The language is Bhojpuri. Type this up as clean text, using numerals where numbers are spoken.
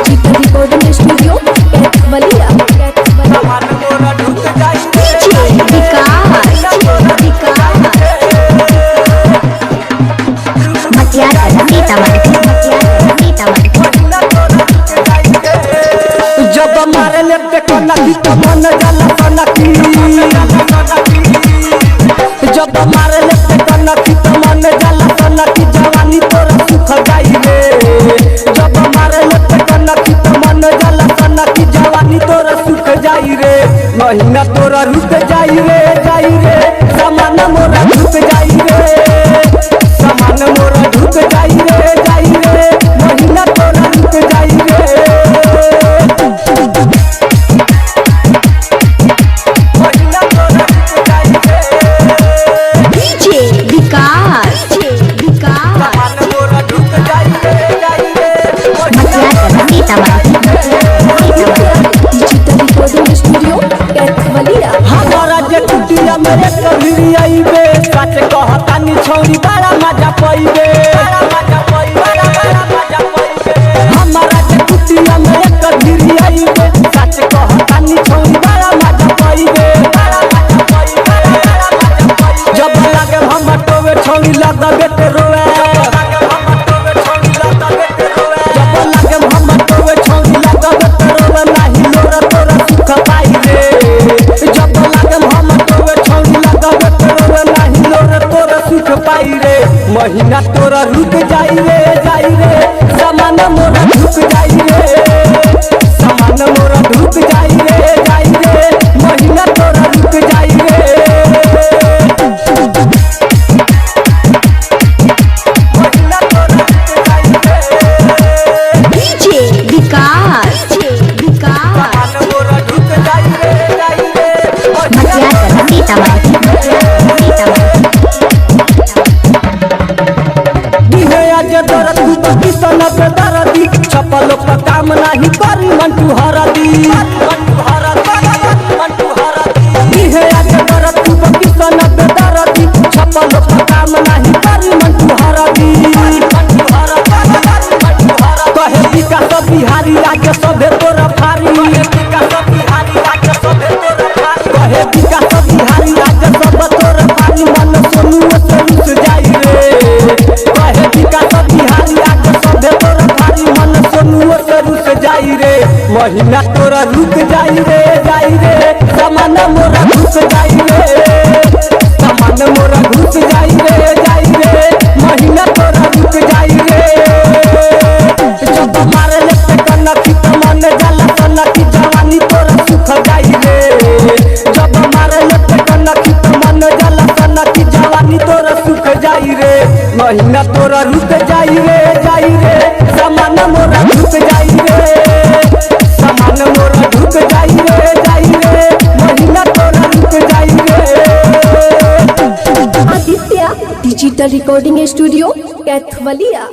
Digital recording studio Kaithwalia. जब मारे ले पे कनकी तो मन जाला कनकी, जब मारे ले पे कनकी तो मन जाला कनकी, जवानी तोरा सुख जाई रे। जब मारे ले पे कनकी तो मन जाला कनकी, जवानी तोरा सुख जाई रे। महीना तोरा रुक जाई रे, जाई रे। सामान मोरा रुक जाई रे, सामान मोरा रुक जाई रे, जाई रे। महीना तोरा रुक जाई रे। मेरे कभी आईबे सच कहतानी छौरी बड़ा मजा पईबे, हमारा के कुटिया मेरे कभी आईबे सच कहतानी छौरी बड़ा मजा पईबे। जब लागे हम टोवे छौरी लगबे ते रोए, जब लागे हम टोवे छौरी लगबे ते रोए। नाही लोरा तोरा सुख पाई रे। जब लागे हम टोवे छौरी लगबे ते रोए, नाही लोरा तोरा सुख पाई रे। महीना तोरा रुक जाई रे, जाई रे। सामान मोरा रुक जाई रे, सामान मोरा रुक जाई रे, जाई रे। महीना तोरा रुक जाई रे। चपलो का काम नहीं करी मंटू हरदी, चपलो का काम नहीं करी मंटू हरदी। कहे विकास बिहारी आगे सभे तोरा फारी, कहे विकास बिहारी आगे सब तोरा फारी। मन सोनू से रुस जाई रे, कहे विकास बिहारी आगे सभे तोरा फारी। मन सोनू से रुस जाई रे। महीना तोरा रुक जाई रे, जाई रे। सामान मोरा घुस जाई रे, सामान मोरा घुस जाई रे, जाई रे। महीना तोरा रुक जाई रे। जब मारे ले पे कनकी तो मन जाला कनकी, जवानी तोरा सुख जाई रे। जब मारे ले पे कनकी तो मन जाला कनकी, जवानी तोरा सुख जाई रे। महीना तोरा रुक जाई रे, जाई रे। सामान मोरा रुक जाई रे, सामान मोरा रुक जाई रे, जाई रे। महीना तोरा रुक जाई रे। Aditya digital recording studio Kaithwalia.